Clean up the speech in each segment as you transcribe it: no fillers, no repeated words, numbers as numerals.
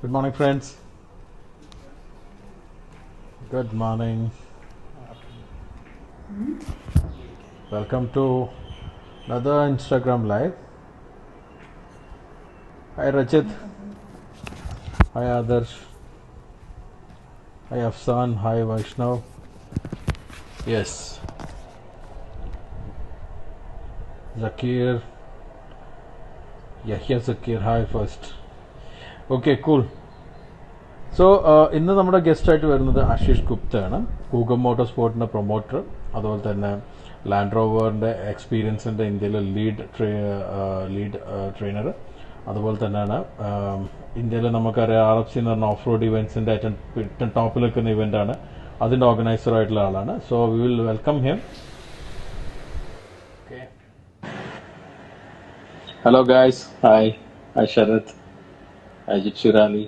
Good morning, friends. Good morning. Welcome to another Instagram live. Hi, Rachit. Hi, Adarsh. Hi, Afsan. Hi, Vaishnav. Yes, Zakir. Yahya Zakir. Hi, first. Okay, cool. So ഇന്ന് നമ്മുടെ ഗസ്റ്റായിട്ട് വരുന്നത് Ashish ഗുപ്തയാണ്. കൂഗം motor സ്പോർട്ടിൻ്റെ promoter, അതുപോലെ തന്നെ land റോവറിൻ്റെ എക്സ്പീരിയൻസിൻ്റെ ഇന്ത്യയിലെ lead trainer. അതുപോലെ തന്നെയാണ് ഇന്ത്യയിൽ നമുക്കറിയാം RFC എന്ന് പറഞ്ഞ ഓഫ് റോഡ് ഇവൻറ്റ്സിൻ്റെ ഏറ്റവും ടോപ്പിൽ നിൽക്കുന്ന ഇവൻ്റാണ്. അതിൻ്റെ ഓർഗനൈസറായിട്ടുള്ള ആളാണ്. So we will welcome him. Hello guys. Hi. Hi Sharath. Ajith Shirali.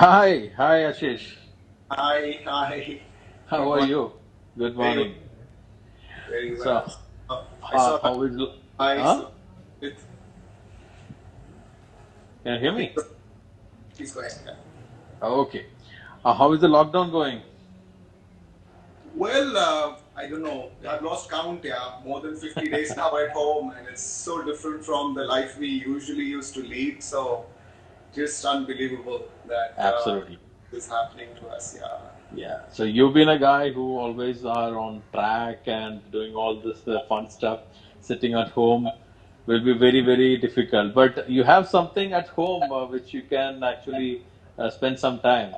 Hi Ashish. Hi. How Good are morning. you? Good Very morning. very So, well. I saw how that. is I huh? saw it. Can you hear me? Please go ahead. Yeah. Okay. How is the lockdown going? Well, I don't know. I've lost count. Yeah, more than 50 days now at home, and it's so different from the life we usually used to lead. So, just unbelievable that Absolutely. this is happening to us. Yeah. Yeah. So you've been a guy who always are on track and doing all this fun stuff. Sitting at home will be very, very difficult. But you have something at home which you can actually spend some time.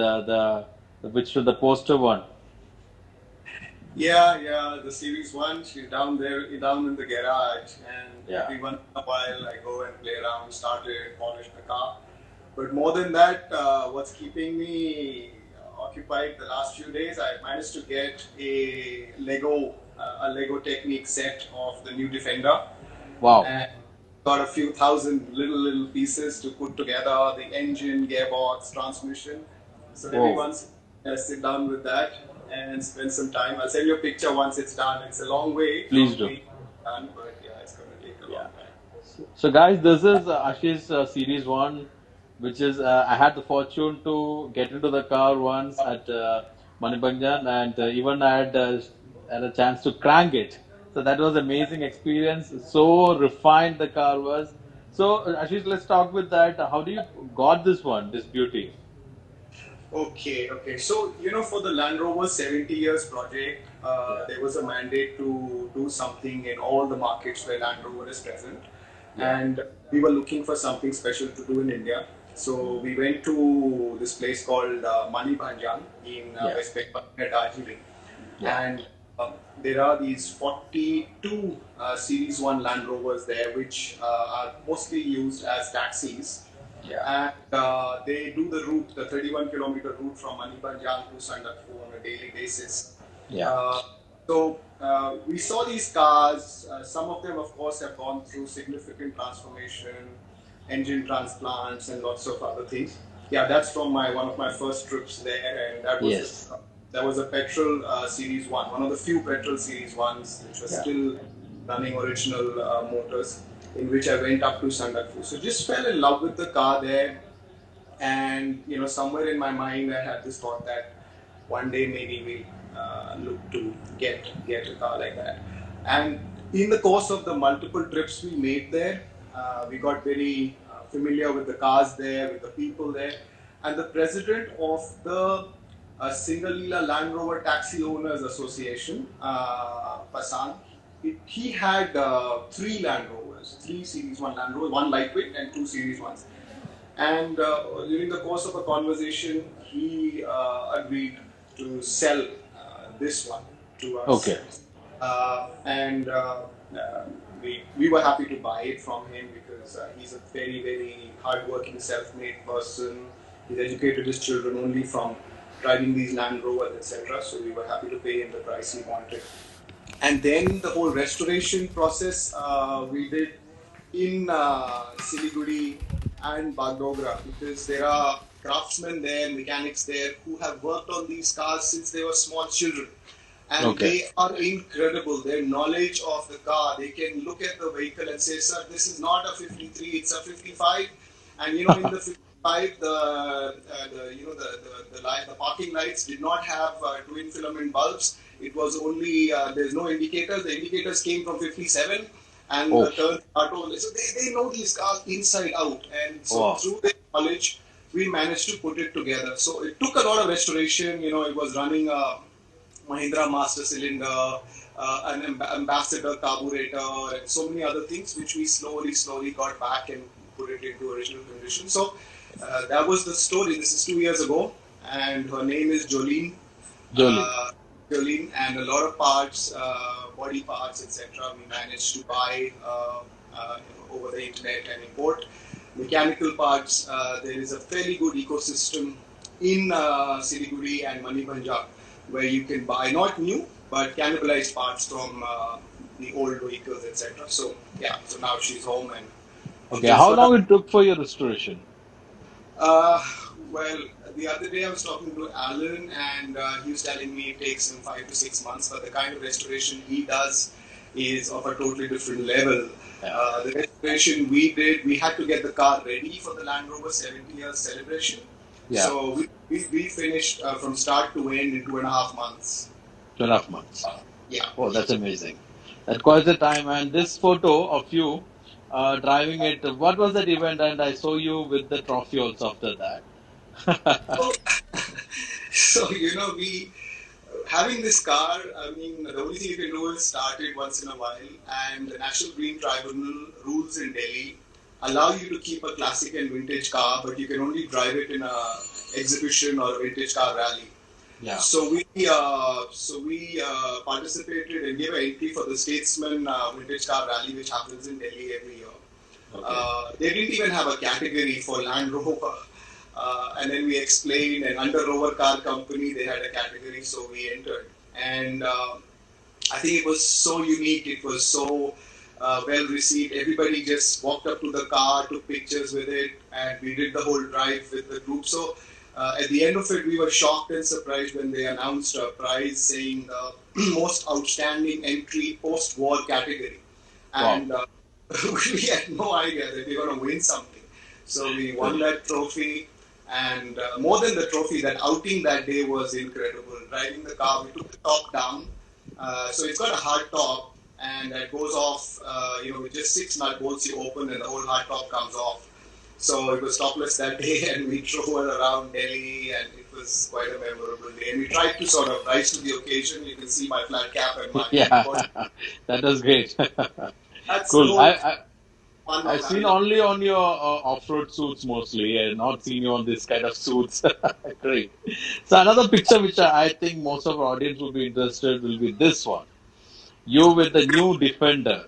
The poster one. Yeah. The Series 1, she's down there, down in the garage, and Yeah. every once in a while I go and play around, start it, polish the car. But more than that, what's keeping me occupied the last few days, I managed to get a Lego Technique set of the new Defender, Wow. and got a few thousand little pieces to put together, the engine, gearbox, transmission. So every Whoa. once I sit down with that and spend some time. I'll send you a picture once it's done. It's a long way Please from do. being done, but yeah, it's going to take a long time. So guys, this is Ashish's Series 1, which is, I had the fortune to get into the car once at Manipanjan, and even I had a chance to crank it. So that was amazing experience. So refined the car was. So Ashish, let's talk with that. How do you got this one, this beauty? Okay. So, for the Land Rover 70 years project, there was a mandate to do something in all the markets where Land Rover is present. Yeah. And we were looking for something special to do in India. So, we went to this place called Manipanjan in Yeah. West Bengal, near Darjeeling. Yeah. And there are these 42 Series 1 Land Rovers there, which are mostly used as taxis. Yeah. And they do the route, the 31-kilometer route from Manipanjan to Sandakpur on a daily basis. Yeah. So we saw these cars. Some of them, of course, have gone through significant transformation, engine transplants, and lots of other things. Yeah, that's from one of my first trips there, and that was Yes. that was a petrol Series 1, one of the few petrol Series 1s which were Yeah. still running original motors, in which I went up to Sandakpur. So just fell in love with the car there, and somewhere in my mind I had this thought that one day maybe we'll look to get a car like that. And in the course of the multiple trips we made there, we got very familiar with the cars there, with the people there, and the president of the Singalila Land Rover Taxi Owners Association, Pasan, he had three Land Rovers, three Series 1 Land Rovers, one lightweight and two Series 1s. And during the course of a conversation, he agreed to sell this one to us. Okay. And we were happy to buy it from him because he's a very, very hardworking, self-made person. He's educated his children only from driving these Land Rovers, etc. So we were happy to pay him the price he wanted. And then the whole restoration process we did in Siliguri and Bagdogra, because there are craftsmen there, mechanics there who have worked on these cars since they were small children. And Okay. they are incredible. Their knowledge of the car, they can look at the vehicle and say, sir, this is not a 53, it's a 55. And in the 55, the parking lights did not have twin filament bulbs. It was only there's no indicators. The indicators came from 57, and Oh, the third auto. So they know these cars inside out, and so wow. through their knowledge, we managed to put it together. So it took a lot of restoration. It was running a Mahindra master cylinder, an ambassador carburetor, and so many other things, which we slowly got back and put it into original condition. So that was the story. This is 2 years ago, and her name is Jolene. Jolly. Uh, Jolene, and a lot of parts, body parts, etc. We managed to buy over the internet and import. Mechanical parts, there is a fairly good ecosystem in Siliguri and Manibanja where you can buy not new but cannibalized parts from the old vehicles, etc. So yeah, so now she's home and she Okay, just how got long it took for your restoration? uh, well, the other day I was talking to Alan, and he was telling me it takes him 5 to 6 months, but the kind of restoration he does is of a totally different level. Yeah. The restoration we did, we had to get the car ready for the Land Rover 70 years celebration. Yeah, So we finished from start to end in 2.5 months. 2.5 months. Yeah. Oh, that's amazing. That's quite the time. And this photo of you driving it, what was that event? And I saw you with the trophy also after that. So, so we having this car, I mean, the only thing you can do is start it once in a while, and the National Green Tribunal rules in Delhi allow you to keep a classic and vintage car, but you can only drive it in a exhibition or a vintage car rally. Yeah. So we participated and gave an entry for the Statesman Vintage Car Rally, which happens in Delhi every year. Okay. They didn't even have a category for Land Rover. And then we explained, and under Rover Car Company, they had a category, so we entered. And I think it was so unique, it was so well received. Everybody just walked up to the car, took pictures with it, and we did the whole drive with the group. So at the end of it, we were shocked and surprised when they announced a prize saying the most outstanding entry post-war category. Wow. And we had no idea that we were going to win something. So we won that trophy, and more than the trophy, that outing that day was incredible. Driving the car, we took the top down. So it's got a hard top, and that goes off, with just 6 nut bolts you open, and the whole hard top comes off. So it was topless that day, and we drove her around Delhi, and it was quite a memorable day. And we tried to sort of rise to the occasion. You can see my flat cap and my Yeah, that was great. that's the Cool. whole fun I've of seen having. only on your off-road suits mostly, and not seen you on this kind of suits. Great. So another picture which I think most of our audience will be interested will be this one. You with the new Defender.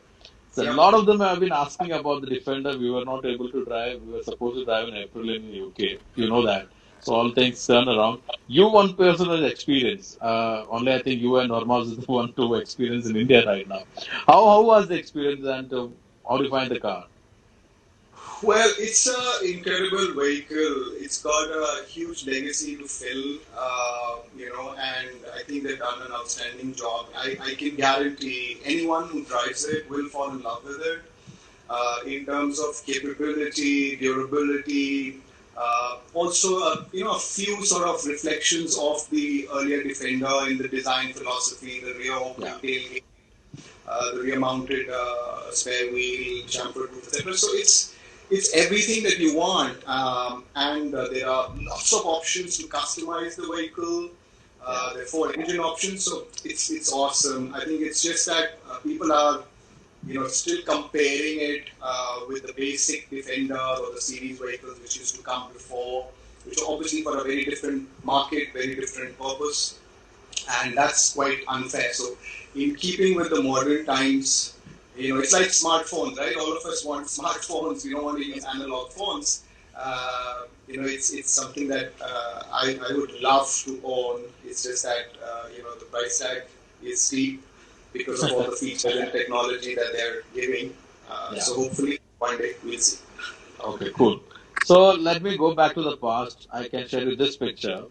So a Yep. lot of them have been asking about the Defender. We were not able to drive. We were supposed to drive in April in the UK. You know that. So all things turn around. You one personal experience. Only I think you and Normas is the one to experience in India right now. How was the experience and how do you find the car? Well, it's an incredible vehicle. It's got a huge legacy to fill, and I think they've done an outstanding job. I can guarantee anyone who drives it will fall in love with it. In terms of capability, durability, also a few sort of reflections of the earlier Defender in the design philosophy, the rear open Yeah. tailgate, the rear-mounted spare wheel, chamfer-proof, etc. So it's everything that you want, and there are lots of options to customize the vehicle. There are 4 engine options, so it's awesome. I think it's just that people are still comparing it with the basic Defender or the series vehicles which used to come before, which are obviously for a very different market, very different purpose, and that's quite unfair. So, in keeping with the modern times, it's like smartphones, right? All of us want smartphones. We don't want to use analog phones. It's something that I would love to own. It's just that the price tag is steep because of all the features and technology that they're giving. Yeah. So hopefully one day we'll see. Okay, cool. So let me go back to the past. I can share you this picture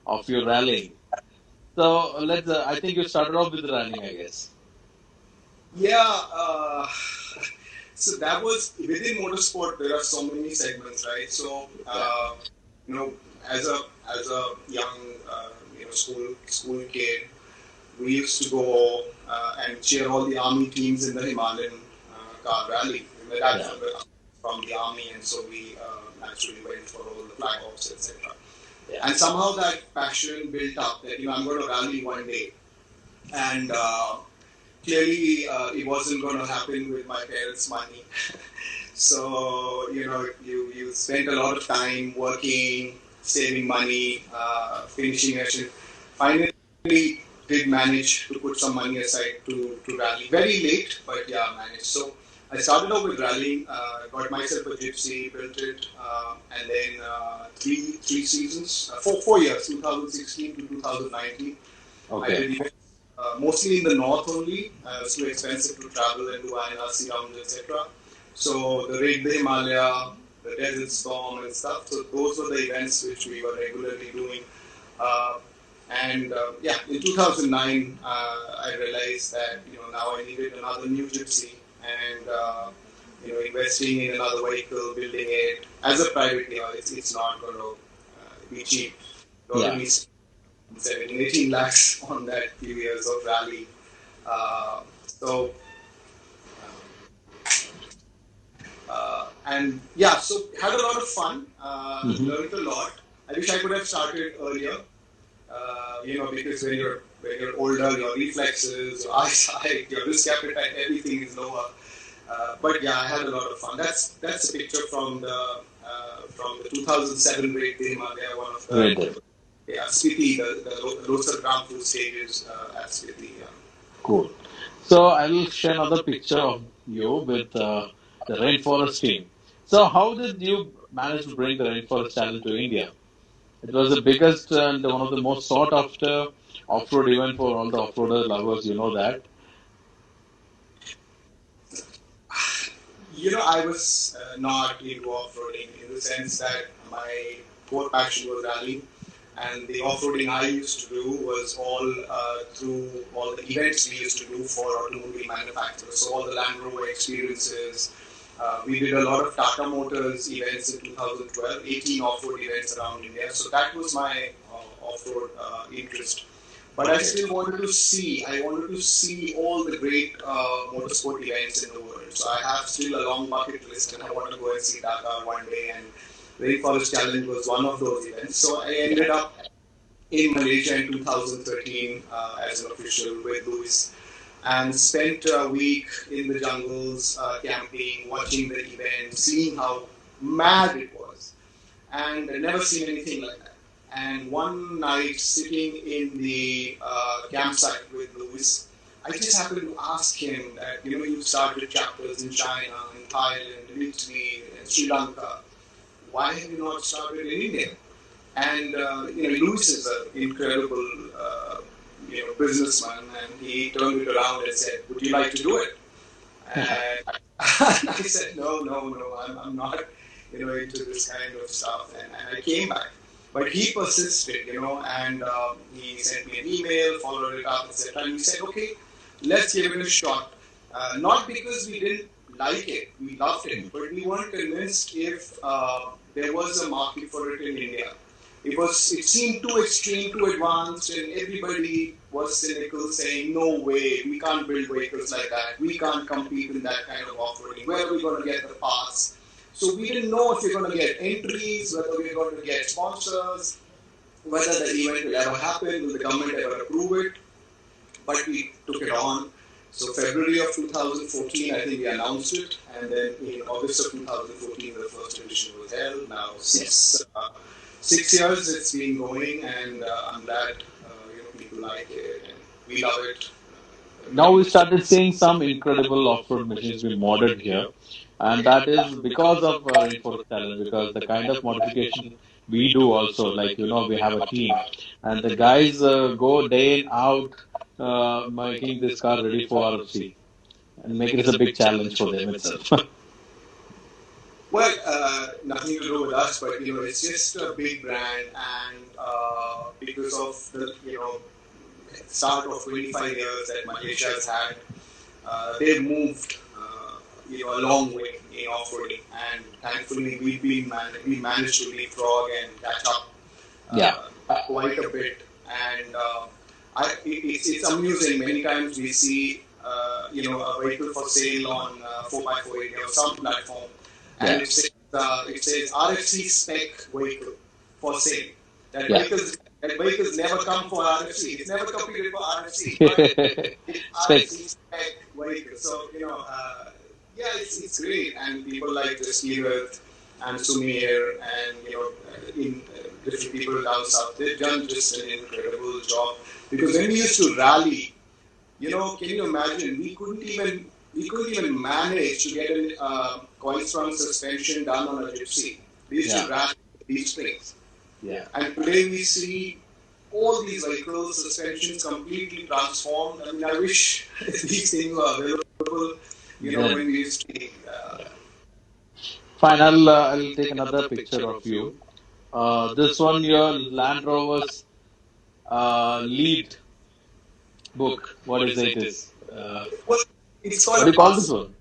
of you rallying. So let's. I think you started off with running, I guess. Yeah, So that was within motorsport. There are so many segments, right? So you know, as a young school kid, we used to go and cheer all the army teams in the Himalayan car rally. My dad from the army, and so we naturally went for all the flag offs, etc. And somehow that passion built up that I'm going to rally one day, and clearly it wasn't going to happen with my parents' money. So you spent a lot of time working, saving money, finishing a shift. Finally, did manage to put some money aside to rally. Very late, but yeah, managed. So I started off with rallying, got myself a gypsy, built it, and then three seasons, 4 years, 2016 to 2019. Okay. I did events mostly in the north only. It's too expensive to travel and do INRC rounds, etc. So the Raid the Himalaya, the Desert Storm and stuff. So those were the events which we were regularly doing. In 2009, I realized that now I needed another new gypsy, and investing in another vehicle, building it as a private car, it's not going to be cheap. You already spent 17, 18 lakhs on that few years of rally. So had a lot of fun, learned a lot. I wish I could have started earlier, because when you're older, your reflexes, your eyesight, your risk appetite, everything is lower. But yeah, I had a lot of fun. That's a picture from the 2007 Great Day Himalaya, one of the Spiti, the Rosar Grand Prix stages at Spiti. Yeah. Cool. So I'll share another picture of you with the rainforest team. So how did you manage to bring the rainforest challenge to India? It was the biggest and one of the most sought after off-road event for all the off-roader lovers. You know that. I was not into off-roading in the sense that my core passion was rallying, and the off-roading I used to do was all through all the events we used to do for automobile manufacturers. So all the Land Rover experiences. We did a lot of Tata Motors events in 2012, 18 off-road events around India. So that was my off-road interest. But I still wanted to see. I wanted to see all the great motorsport events in the world. So I have still a long bucket list, and I want to go and see Dakar one day. And Rainforest Challenge was one of those events. So I ended up in Malaysia in 2013 as an official with Louis, and spent a week in the jungles, camping, watching the event, seeing how mad it was, and I'd never seen anything like that. And one night, sitting in the campsite with Louis, I just happened to ask him that, you started chapters in China, in Thailand, in Italy, in Sri Lanka. Why have you not started in India? And, Louis is an incredible, businessman, and he turned it around and said, would you like to do it? And I said, no, I'm not, into this kind of stuff. And I came back. But he persisted, and he sent me an email, followed it up, etc. And we said, okay, let's give it a shot. Not because we didn't like it, we loved it, but we weren't convinced if there was a market for it in India. It seemed too extreme, too advanced, and everybody was cynical, saying, no way, we can't build vehicles like that. We can't compete in that kind of off-roading. Where are we going to get the parts? So we didn't know if we're going to get entries, whether we're going to get sponsors, whether the event will ever happen, will the government ever approve it. But we took it on. So February of 2014, I think we announced it. And then in August of 2014, the first edition was held. Now 6 years it's been going, and I'm glad people like it, and we love it. Now we started seeing some incredible off-road machines being modded here, and that is because of Rainforest Challenge. Because the kind of modification we do also, like we have a team, and the guys go day in out making this car ready for RFC, and make it as a big challenge for them itself. Well, nothing to do with us, but it's just a big brand, and because of the start of 25 years that Malaysia has had, they've moved a long way in off-roading, and thankfully we managed to leapfrog and catch up quite a bit. And it's amusing. Many times we see a vehicle for sale on 4x4 area or some platform, and it says RFC spec vehicle for sale. That vehicles never come for RFC. It's never competed for RFC, but it's RFC spec vehicle. So it's great, and people like Jasmeer and Sumi here, and in different people down south, they've done just an incredible job. Because when we used to rally, can you imagine? We couldn't even manage to get a coil sprung suspension done on a gypsy. We used to rally these springs. Yeah. And today we see all these vehicles, suspensions completely transformed. I mean, I wish these things were available, when we used to. Fine, I'll take another picture of you. This one, your Land Rover's lead book. What is it? It's called what do you call this one?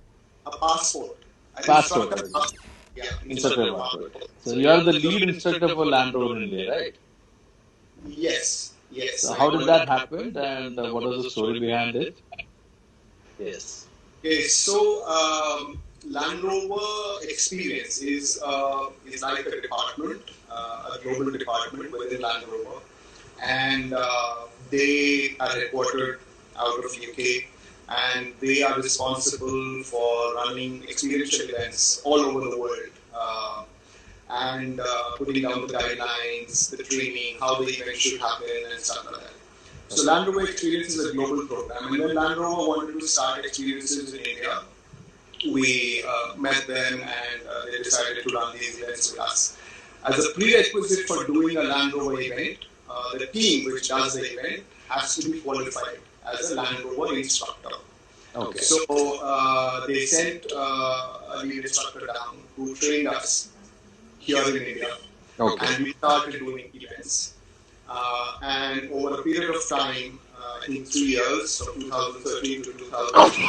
A passport. Passport. Yeah, Instructor passport. So you are the lead instructor for Land Rover India, right? Yes. So how did that happen, and what was the story behind it? Yes. Okay, so Land Rover Experience is like a department, a global department within Land Rover, and they are headquartered out of UK, and they are responsible for running experiential events all over the world, and putting down the guidelines, the training, how the event should happen, and stuff like that. So Land Rover Experience is a global program, and when Land Rover wanted to start experiences in India, we met them, and they decided to run these events with us. As a prerequisite for doing a Land Rover event, the team which does the event has to be qualified as a Land Rover instructor. Okay. So they sent a lead instructor down who trained us here in India, and we started doing events. And over a period of time, I think 3 years, from 2013 to 2015,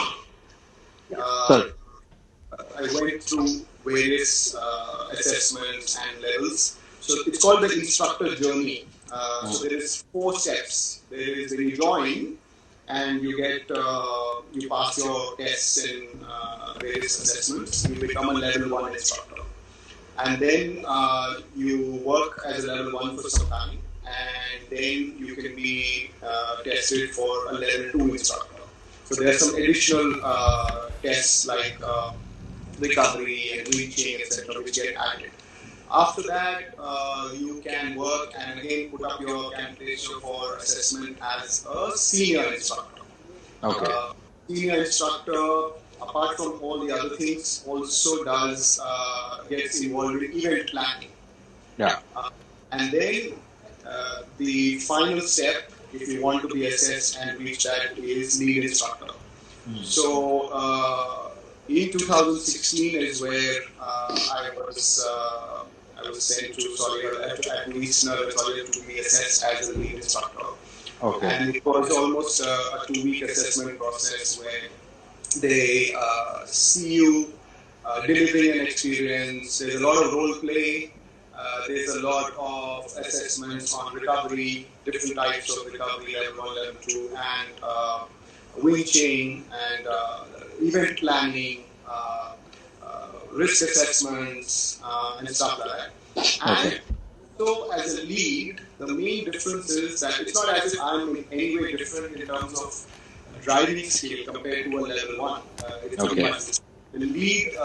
I went through various assessments and levels. So it's called the instructor journey. So there is 4 steps. There is when you join, and you get you pass your tests in various assessments. You become a level 1 instructor, and then you work as a level 1 for some time, and then you can be tested for a level 2 instructor. So there are some additional tests like recovery and reaching, etc., which get added. After that, you can work and again put up your candidature for assessment as a senior instructor. Senior instructor, apart from all the other things, also gets involved in event planning. And then the final step, if you want to be assessed and reach that, is lead instructor. So in 2016 is where I was sent to at least to be assessed as a lead instructor. And it was almost a 2-week assessment process where they see you delivering an experience. There's a lot of role play. There's a lot of assessments on recovery, different types of recovery, level 1, level 2, and winching, and event planning, risk assessments, and stuff like that. And so as a lead, the main difference is that it's not as if I'm in any way different in terms of driving skill compared to a level 1. It's not much. The lead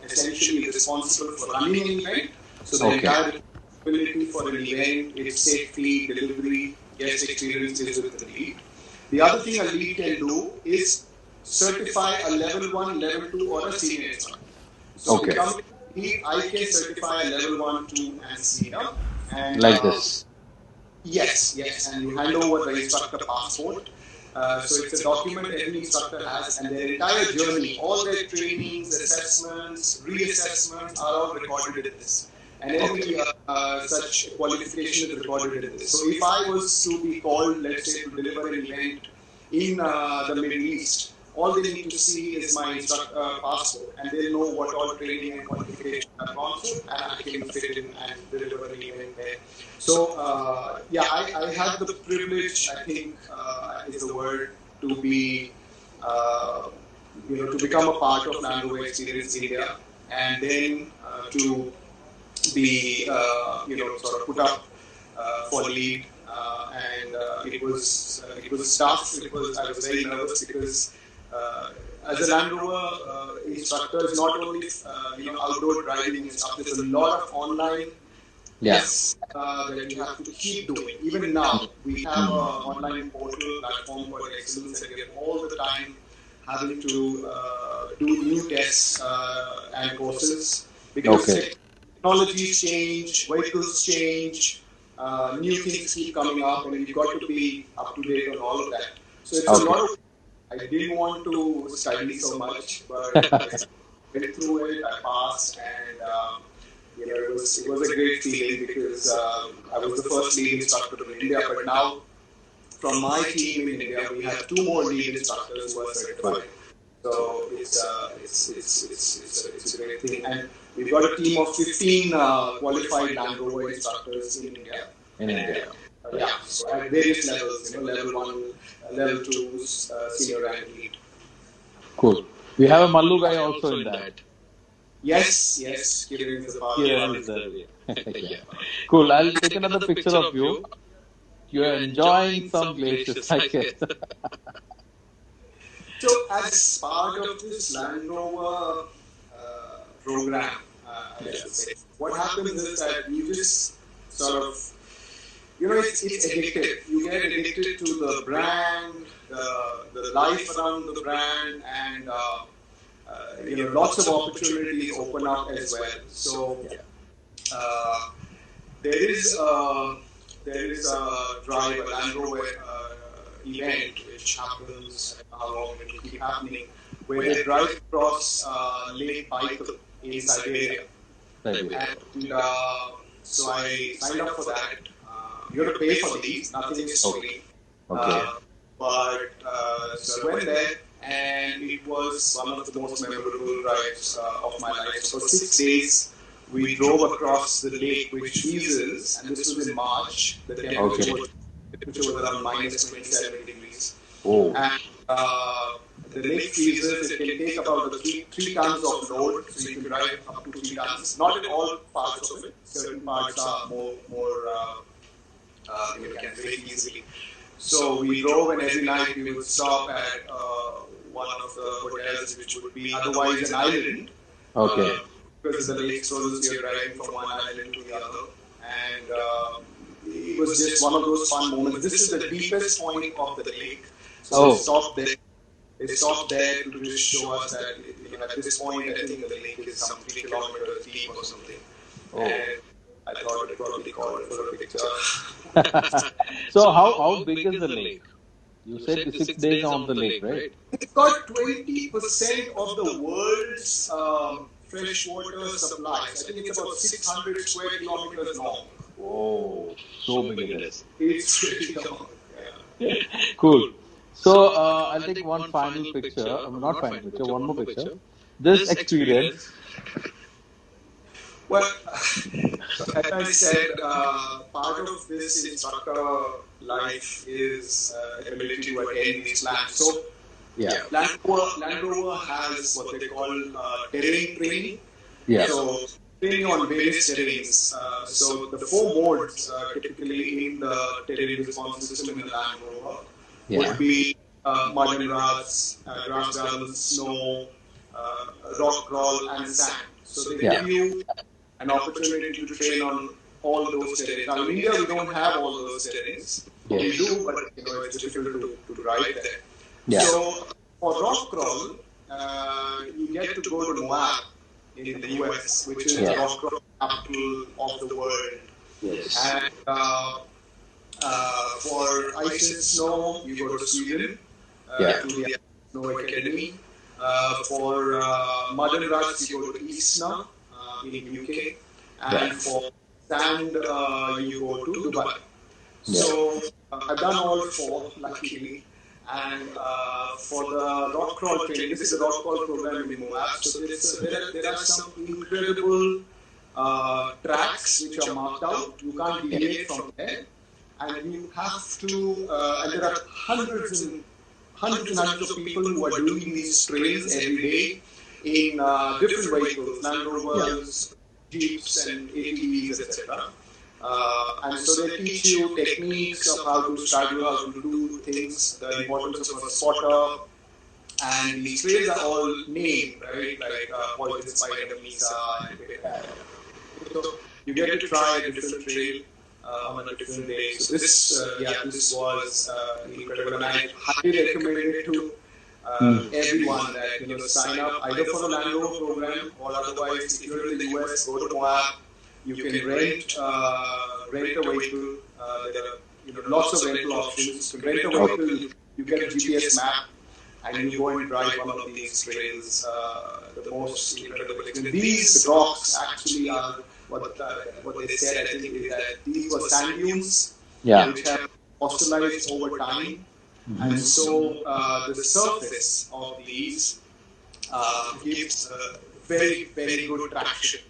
essentially is responsible for running an event. So the entire responsibility for an event, its safety, delivery, guest experience is with the lead. The other thing a lead can do is certify a level 1, level 2, or a senior instructor. So I can certify a level 1, 2, and senior. And, like this? Yes. And you hand over the instructor passport. So it's a document every instructor has, and their entire journey, all their trainings, assessments, reassessments are all recorded in this. And every such qualification is recorded in this. So if I was to be called, let's say, to deliver an event in the Middle East, all they need to see is my passport, and they'll know what all training and qualifications I've gone through, and I can fit in and deliver an event there. So, I had the privilege, I think is the word, to be, to become a part of Land Rover Experience India, and then to be, sort of put up for lead. It was tough. I was very nervous because as a Land Rover instructor, it's not only outdoor driving and stuff. There's a lot of online that you have to keep doing. Even now, we have an online portal platform called Excellence, and we are all the time having to do new tests and courses because technologies change, vehicles change. New things keep coming up, and you've got to be up to date on all of that. So it's a lot of. I didn't want to study so much, but I went through it. I passed, and it was a great feeling because I was the first lead instructor in India. But now, from my team in India, we have 2 more lead instructors who are certified. So it's a great thing, and we've got a team of 15 qualified Land Rover instructors in India. So at various levels, level 1, level 2, senior and lead. Cool. We have a Mallu guy also in that. Yes, Kiran is a part of it. Cool. I'll take another picture of you. You're enjoying some glaciers, I guess. So, as part of this Land Rover program, I should say, what happens is that you just sort of, it's addictive. You get addicted to the brand, the life around the brand, and lots of opportunities open up as well. So, there is a drive, a Land Rover event which happens, how long it will keep happening, where they drive across Lake Baikal in Siberia. And so I signed up for that. You have to pay for these, nothing is free. But so I went there, and it was one of the most memorable drives of my life. So for 6 days, we drove across the lake, which freezes, and this was in March. The temperature was around minus 27 degrees. And the lake freezes. It can take about 3 tons of load, so you can drive up to 3 tons. Not in all parts of it. Certain parts are more can break easily. So we drove, and every night we would stop at one of the hotels, which would be otherwise an island. Because the lake frozen, you're driving from one island to the other. And it was just one of those fun moments. This is the deepest point of the lake. So they stopped there to just show us that at this point, I think the lake is some 3 kilometers deep or something. And I thought I'd probably call it for a picture. So how big is the lake? You said 6 days on the lake, right? It's got 20% of the world's freshwater supplies. I think it's about 600 square kilometers long. Oh, so big it is. It's pretty long. Cool. So I'll take one final picture. Not final picture, one more picture. This experience. Well, as I said, part of this instructor life is the ability to attend these labs. So, Land Rover has what they call terrain training. So, training on various terrains. So, the 4 modes typically in the terrain response system in the Land Rover would be mud and ruts, grass, gravel, snow, rock crawl, and sand. So, they give you an opportunity to train on all those terrains. Now, in India, we don't have all those terrains. We do, but it's difficult to drive there. So, for rock crawl, you get to go to Moab in the US, which is the rock crawl capital of the world. And for ice and snow, you go to Sweden to the Snow Academy. For mud and ruts, you go to Isna in UK, and for sand, you go to Dubai. So I've done all 4, luckily, And for the rock crawl training, this is a rock crawl program in Moab. So there are some incredible tracks which are marked out. You can't deviate from there, and you have to. And there are hundreds of people who are doing these trails every day in different vehicles, Land Rovers, Jeeps, and ATVs, etc. And so they teach you techniques of how to straddle, how to do things, the importance of a spotter, and these trails are all named, right? Like Poison Spider, Mesa, and so you get to try a different trail on a different day. So this was incredible, and I highly recommend it to everyone that sign up either for the Land Rover program or otherwise if you're in the US, go to Moab. You can rent a vehicle. There are lots of rental options. You can rent a vehicle. You get a GPS map, and you go and drive one of these trails. The most incredible experience. These rocks actually are what they said. I think is that these were sand dunes, which have fossilized over time, and so the surface of these gives very good traction.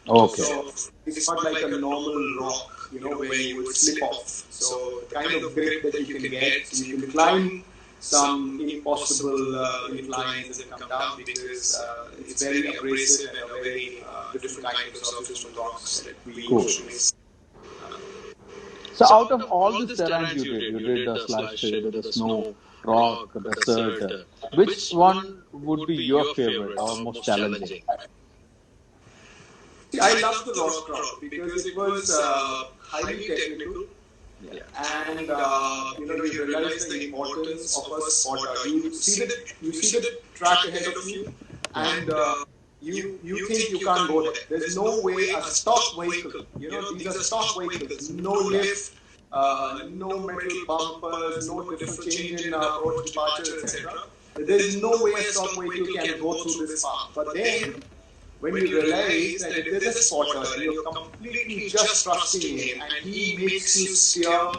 Okay. So it's not like a normal rock, where you would slip off. So the kind of grip that you can get, so you can climb some impossible inclines and come down because it's very abrasive and a very different kind of surface from rocks that we usually see. So out of all the terrains you did the slash, you did the snow, rock, desert, which one would be your favorite or most challenging? See, I love the rock crawl because it was highly technical, and you realize the importance of a spotter. You see the track ahead of you, and you think you can't go there. There's no way a stock vehicle. These are stock vehicles, no lift, no metal bumpers, no different change in approach, departure, etc. There's no way a stock vehicle can go through this path. But then, when you realize that if there's a spotter, you're completely just trusting him, and he makes you steer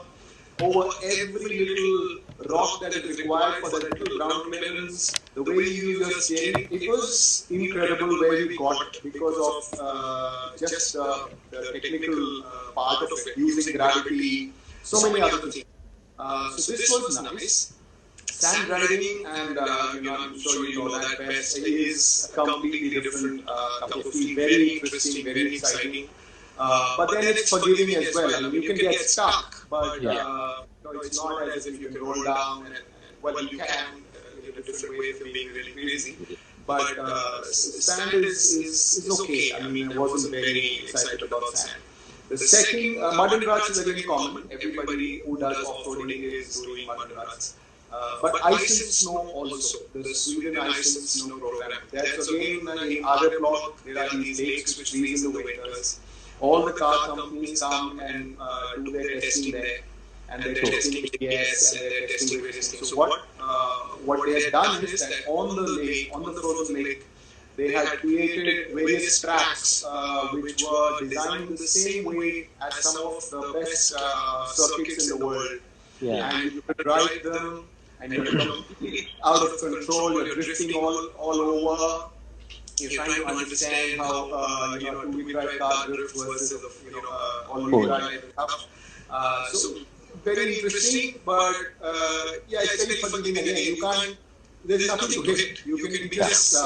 over every little rock that is required for the little ground clearance, the way you use your steering, it was incredible where we got because of just the technical part of it, using gravity, so many other things. So this was nice. Sand riding, and I'm sure you know that best, is a completely different cup of tea. Very interesting, very exciting. But then it's forgiving as well. I mean, you can get stuck, but it's not as if you can roll down. And well, you can in a different way for being really crazy. But sand is okay. I mean, I wasn't very excited about sand. The second, mud and ruts is very common. Everybody who does off-roading is doing mud and ruts. But ice and snow also, the Sweden Ice and Snow program. That's again in other block, there are these lakes which freeze in the winters. All the car companies come and do their testing there, and they're testing ABS and they're testing various things. So what they have done is that on the lake, on the frozen lake, they had created various tracks which were designed in the same way as some of the best circuits in the world. And you could ride them, and you're completely out of control, you're drifting all over. You're trying to understand how two-wheel drive car drift versus all-wheel drive stuff. So very interesting, but it's very forgiving again. There's nothing to hit. You can be just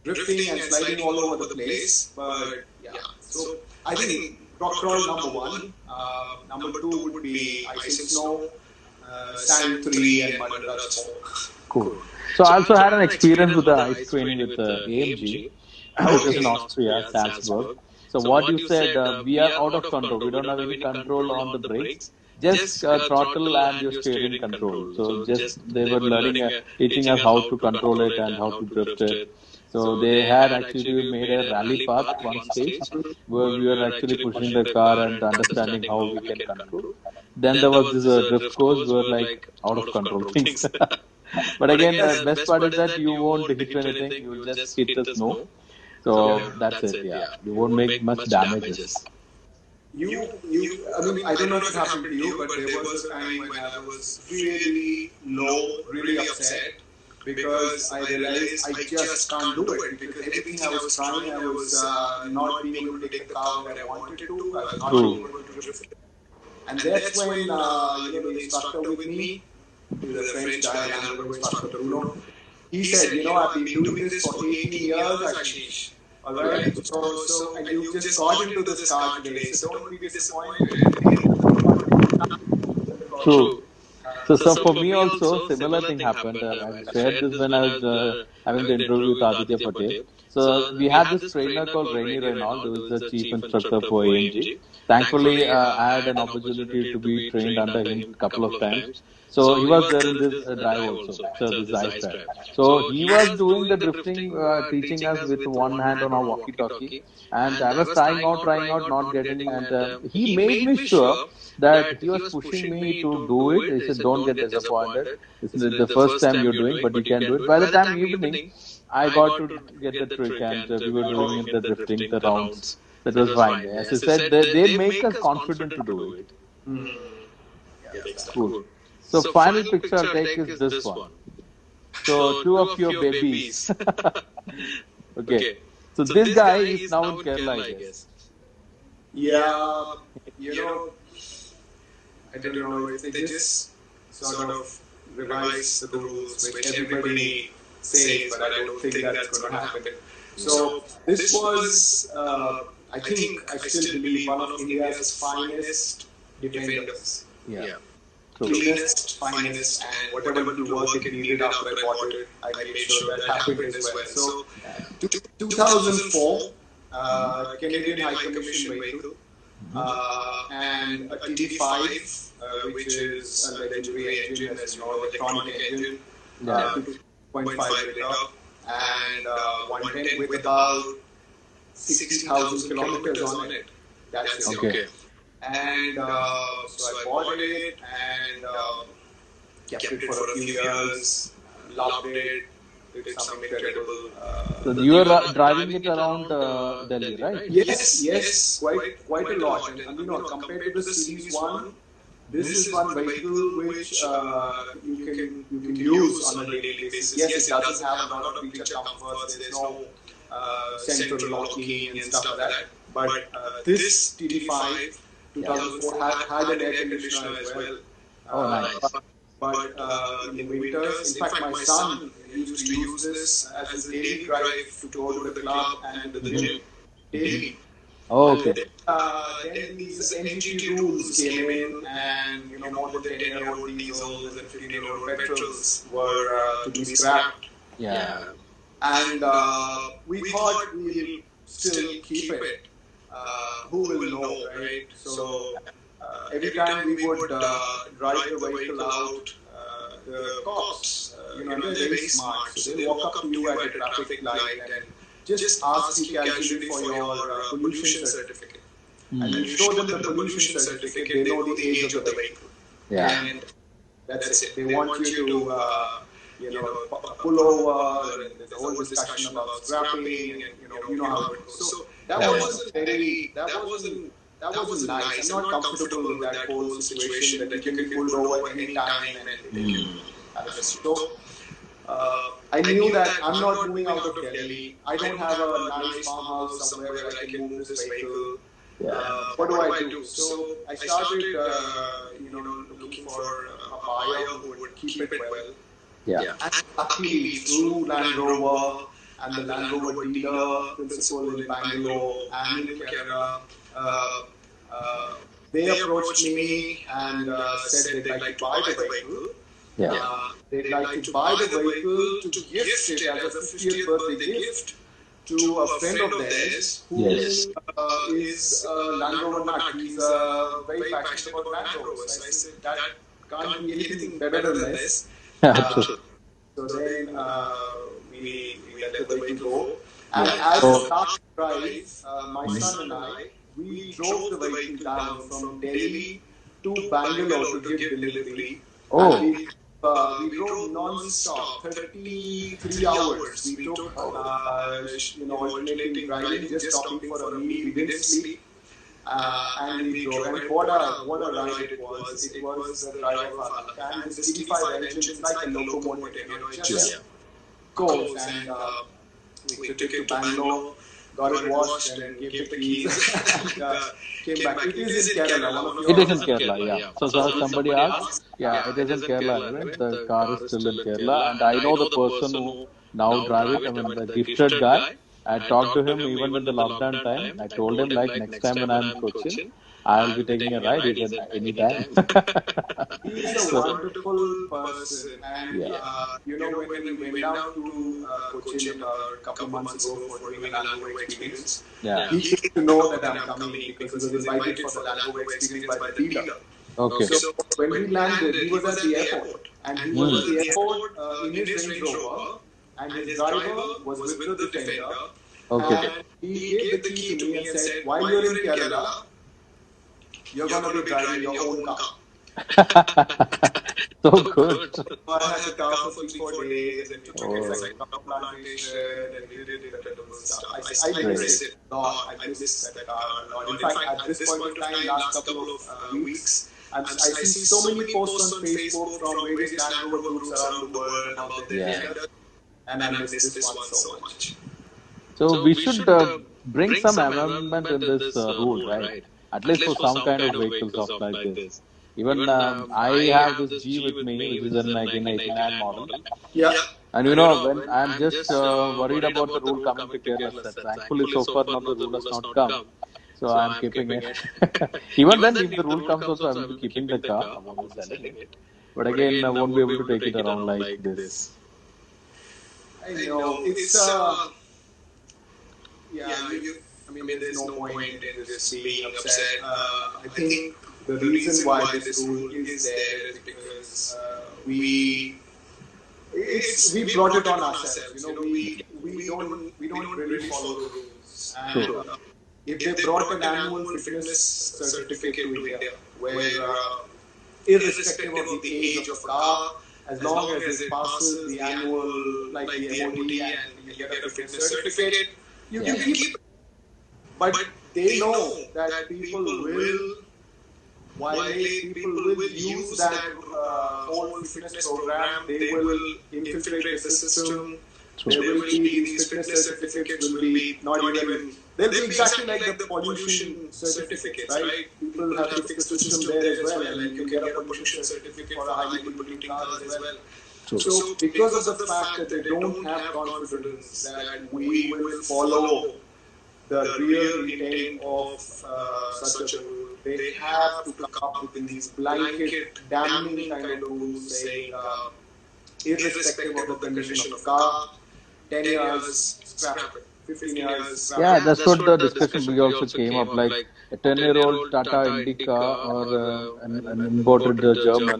drifting and sliding all over the place. But so I think rock crawl number one. Number two would be ice and snow. Sand 3 and mud and ruts 4. Cool. So I also had an experience with the ice training with AMG, which is in Austria, Salzburg. So what you said, we are out of control. We don't have any control on the brakes. Just throttle and your steering control. So just they were teaching us how to control it and how to drift it. So they had actually made a rally path at one stage where we were actually pushing the car and understanding how we can control. Then there was this drift course where like out of control things. But again, the best part is that you won't hit anything. You will just hit the snow. So that's it. Yeah, you won't make much damages. I mean, I don't know if it happened to you, but there was a time when I was really low, really upset because I realized I just can't do it because everything I was trying, I was not being able to take the car where I wanted to. I was not being able to drift. And that's when, the instructor with me, who's a French guy, Land Rover instructor, Bruno, he said, I've been doing this for 18 years, Ashish. All right. So, and you just got into this car today. So don't be disappointed. True. So for me also, similar thing happened. I shared this when I was having the interview with Aditya Patel. So we had this trainer called Rainy Reynolds, who is the chief instructor for AMG. Thankfully, I had an opportunity to be trained under him a couple of times. So he was there in this drive also, so this ice drive. So he was doing the drifting, teaching us with one hand on our walkie-talkie, and I was trying out, not getting, and he made me sure that he was pushing me to do it. He said, "Don't get disappointed. This is the first time you're doing, but you can do it." By the time evening, I got to get the trick, and we were doing the drifting, the rounds. That was fine. As I said, they make us confident to do it. Cool. So final picture I'll take is this one. So two of your babies. Okay. So this guy is now in Kerala, I guess. Yeah, I don't know if they just sort of revise the rules, which everybody says, but I don't think that's going to happen. So this was, I think, I still believe one of India's finest defenders. Yeah. Cleanest, finest, and whatever little work it needed after I bought it, I made sure that happened as well. So, 2004, Canadian High Commission vehicle, and a TD5, which is a legendary engine, as you know, electronic engine, 2.5 liter, and 110 with about 60,000 kilometers on it. That's it. Okay. And so I bought it and kept it for a few years, loved it, did some incredible. So you were driving it around Delhi, right? Yes, quite a lot. And compared to the Series 1, this is one vehicle which you can use on a daily basis. Yes, it doesn't have a lot of feature comforts. There's no central locking and stuff like that. But this TD5 2004 had an air conditioner as well. Oh, nice. But in winters, in fact, my son used to use this as his daily drive to go to the club and to the gym daily. Oh, okay. Then these NGT rules came in, and more than 10-year-old diesels and 15-year-old petrols were to be scrapped. Yeah. And we thought we'll still keep it. Who will know, right? So every time we would drive the vehicle out, the cops, they're very smart. So they'll walk up to you at a traffic light and just ask you casually for your pollution certificate. And you show them the pollution certificate, they know the age of the vehicle. Yeah. And that's it. They want you to pull over, and there's a whole discussion about scrapping, and you know how it goes. So that wasn't nice. I'm not comfortable with that whole situation that you can be pulled over any time. So I knew that I'm not moving out of Delhi. I don't have a nice farmhouse somewhere where I can move this vehicle. What do I do? So I started, looking for a buyer who would keep it well. Yeah. And luckily, through Land Rover and the Land Rover dealer principal in Bangalore and in Kerala, they approached me and said they'd like to buy the vehicle. Yeah. They'd like to buy the vehicle to gift it as a 50th birthday gift to a friend of theirs who is a Land Rover nut. He's very passionate about Land Rovers. So I said, that can't be anything better than this. So then we let the vehicle go. And as a last drive, my son and I, we drove the vehicle down from Delhi to Bangalore to give delivery. Oh. We drove non-stop, 33 hours. We took, alternating driving, just stopping for a meal. We didn't sleep. and we drove. And what a ride it was! It was the drive of our life. And this TD5 engine is like a locomotive. It just goes. And we took it to Bangalore, got it washed, and gave the keys, and came back. It is in Kerala. One of It your is in Kerala, yeah. So somebody asked, yeah, it is in Kerala. Anyway, the car is still in Kerala, and I know the person who now drive it. I mean, the gifted guy. I talked to him even in the lockdown time. I told him like next time when I'm in Cochin, I'll be taking a ride. He said anytime. He's a So wonderful person, and yeah, when we went down to Cochin about a couple of months ago for doing a Land Rover experience, yeah. he came to know that I'm coming because he was invited for the Land Rover experience by the dealer. Okay. So when we landed, he was at the airport, and he was at the airport in his Range Rover, and his driver was with the Defender. Okay. And he gave the key to me and said, "While you're in Kerala, you're going to be driving your own car." So good. So I had the car for 3-4 days, and we took it like a plantation, and we did incredible stuff. I miss it a lot. I miss that car a lot. In fact, at this point of time, last couple of weeks, I see so many posts on Facebook from various Land Rover groups around the world about their Defender, and I miss this one so much. So we should bring some amendment in this rule, right? At least for some kind of vehicles of like this. Even I have this G with me, which is an 1989 model. Yeah. And when I'm just worried about the rule coming to Kerala, thankfully so far now the rule has not come. So I'm keeping it. Even then, if the rule comes also, I will be keeping the car. I won't be selling it. But again, I won't be able to take it around like this. I know. It's I mean, there's no point in just being upset. I think the reason why this rule is there is because we brought it on ourselves. We don't really follow the rules. And if they brought an annual fitness certificate to India, where irrespective of the age of a car, as long as it passes the annual, like the MOT, and you get a fitness certificate, you can keep it. But they know that people will violate, people will use that whole fitness program, they will infiltrate the system. There will be these fitness certificates will be not even, they'll be exactly like the pollution certificates, right? People have to fix the system there as well, and you can get a pollution certificate for a highly polluting car as well. So because of the fact that they don't have confidence that we will follow the real intent of such a rule, they have to come up with these blanket, damning kind of rules saying, irrespective of the condition of the car, 10 years, scrap it. 15 years, scrap it. Yeah, that's what the discussion we also came up. Like a 10-year-old Tata Indica or an imported German.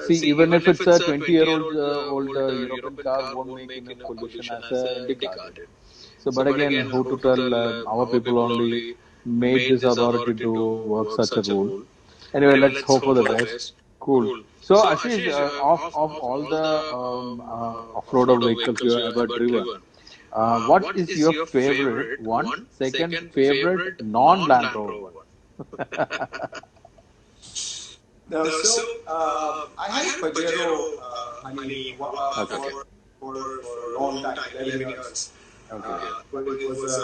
See, even if it's a 20-year-old old European car, won't make enough pollution as a Indica did. So, but again, who to tell? Our people only made this authority to work such a rule. Anyway, let's hope for the best. Cool. So, Ashish, of all the off-road vehicles you have ever driven, what is your favorite one? Second favorite non-Land Rover one? No, so I had a Pajero Hani for a long time, 11 years. Okay. But it was a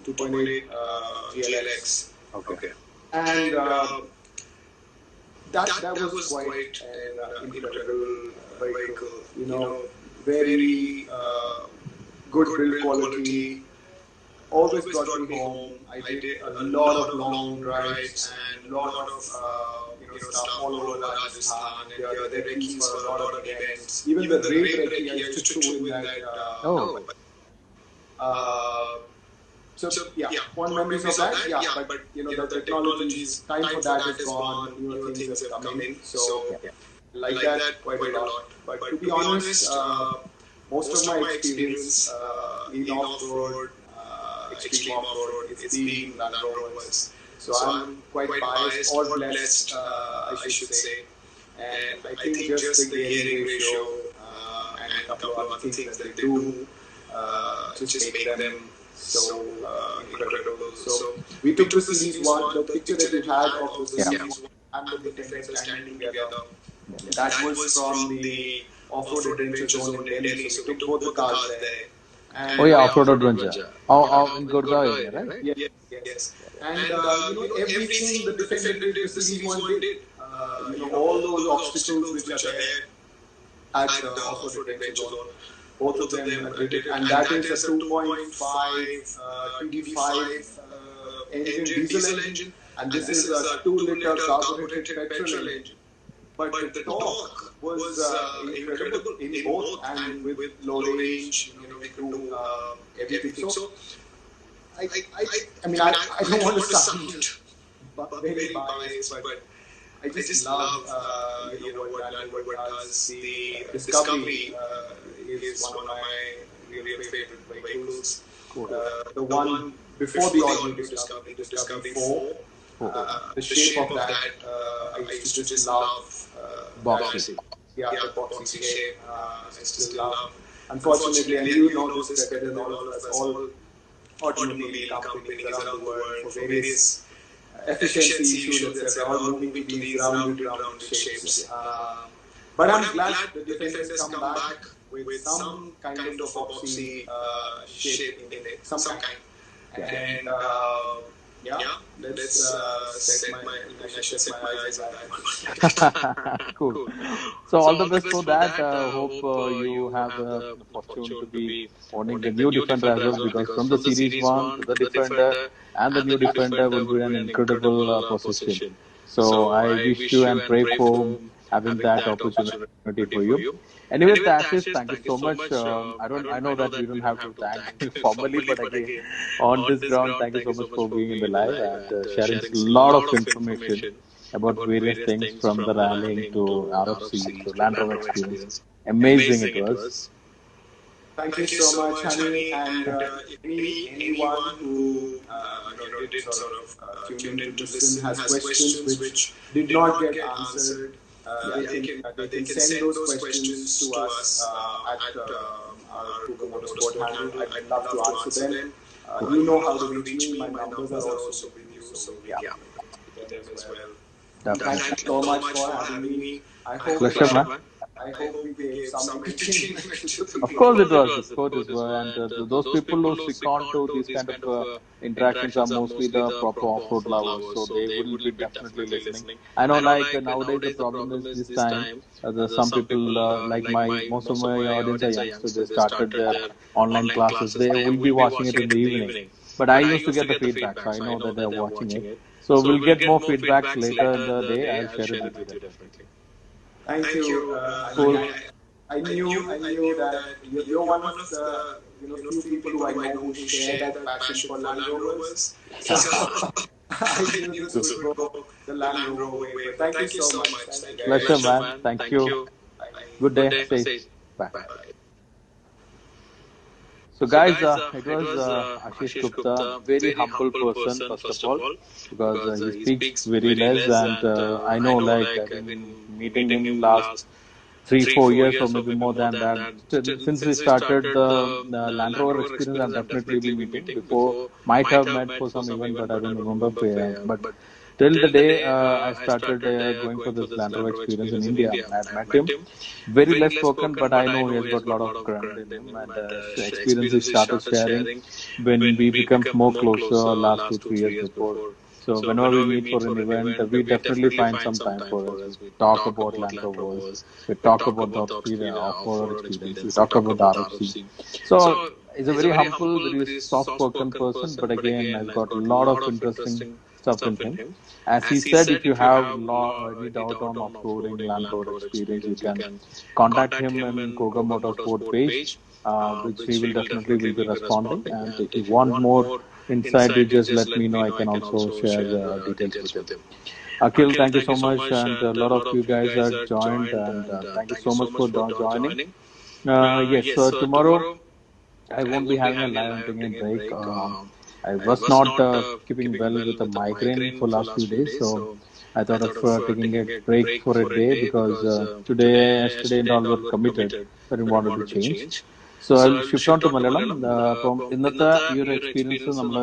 2.8 GLX. Okay. And that was quite an incredible vehicle. Very good build quality. Always brought me home. I did a lot of long drives and a lot of stuff all over Rajasthan. And the recce's for a lot of events. Even the raid recce I used to do in that. So yeah, fond memories of that. Yeah, but the technology's time for that is gone. Newer things have come in. So like that quite a lot. But to be honest, most of my experience in off-road, extreme off-road, it's been Land Rovers. So I'm quite biased or blessed, I should say. And I think just the gearing ratio and a couple of other things that they do just make them so incredible. So we took the series one, the picture that you had of the series one and the defender standing together. That was from the off-road adventure zone in Delhi. So we took both the cars there. And, Oh yeah, off-road adventure. In Gurgaon area, right? Yes. And everything the defender did, the series one did. All those obstacles which are there at the off-road adventure zone, both of them did it, and that is a 2.5 TD5 engine, diesel engine, and this is a 2-liter carbureted petrol engine. But the torque was incredible in both, and with low range, we could do everything. So I don't want to sound very biased, but I just love what Land Rover does. The Discovery is one of my real favorite vehicles. The one before the all-new Discovery, the Discovery 4. The shape of that, I used to just love. Boxy. Yeah, the boxy shape. I still love. Unfortunately, and you know this better than all of us, all automobile companies around the world, for various efficiency issues, etc., all moving to these rounded shapes. But I'm glad the defenders come back with some kind of boxy shape in it, some kind. And let's set my eyes on that. Cool. So all the best for that. Hope you have the fortune to be owning the new Defender as well, because from the Series 1 to the Defender and the new Defender will be an incredible possession. So I wish you and pray for having that opportunity for you. Anyways, Ashish, thank you so much. I know that we don't have to thank formally, but again, on this ground, thank you so much for being in the live and sharing a lot of information about various things from the rallying to RFC to Land Rover experience. Amazing it was. Thank you so much, Hani, and anyone who did sort of tune in to listen has questions which did not get answered. They can send those questions to us at our Google Motorsport handle. I'd love to answer them. You know how to reach me. My numbers are also with you, so yeah, get them as well. Thank you so much for having me. I hope we gave some entertainment to people. Of course it was. Of course it was. And those people who stick on to these kind of interactions are mostly the proper off-road lovers. So they will be definitely listening. I know like nowadays the problem is this time, some people like most of my audience are youngsters. They started their online classes. They will be watching it in the evening. But I used to get the feedback, so I know that they're watching it. So we'll get more feedbacks later in the day. I'll share it with you definitely. Thank you. I knew that you're one of the few people who I know who share that passion for Land Rovers. So I knew this would go the Land Rover way. But thank you so much. Pleasure, man. Thank you. Good day. Stay. Bye. So guys, it was Ashish Gupta, very humble person first of all, because he speaks very less, and I know like I've been meeting him last 3-4 years or maybe more than that. Since we started the Land Rover experience, I've definitely been meeting. Before, might have met for some event, but I don't remember. But till the day I started going for this Land Rover experience in India, I had met him. Very less spoken, but I know he has got a lot of ground in him, and the experience he started sharing when we become more closer last 2-3 years before. So whenever we meet for an event, we definitely find some time for us. We talk about Land Rovers, we talk about the experience, off-road experience, we talk about the RFC. So he's a very humble, very soft-spoken person, but again has got a lot of interesting stuff in him. As he said, if you have any doubt on off-roading, Land Rover experience, you can contact him in Koga Motorsport page, which he will definitely will be responding. And if you want more insight, you just let me know. I can also share details with him. Akhil, thank you so much, and a lot of you guys have joined, and thank you so much for joining. Yes, so tomorrow I won't be having a live. I'm taking a break. I was not keeping well with a migraine for last few days, so I thought of taking a break for a day because yesterday and all were committed, but I wanted to change. So I will shift on to Malayalam. അപ്പം ഇന്നത്തെ ഈ ഒരു experience നമ്മൾ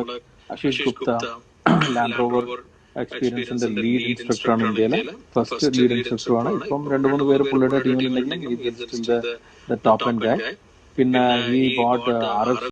Ashish Gupta Land Rover എക്സ്പീരിയൻസിന്റെ lead ഇൻസ്ട്രക്ടറാണ് ഇന്ത്യയിലെ first lead ഇൻസ്ട്രക്ടറാണ്. ഇപ്പം 2-3 പേര് പുള്ളിയുടെ ടീമിലുണ്ടെങ്കിലും is still the top and guy. പിന്നെ ഹി ബോട്ട് RF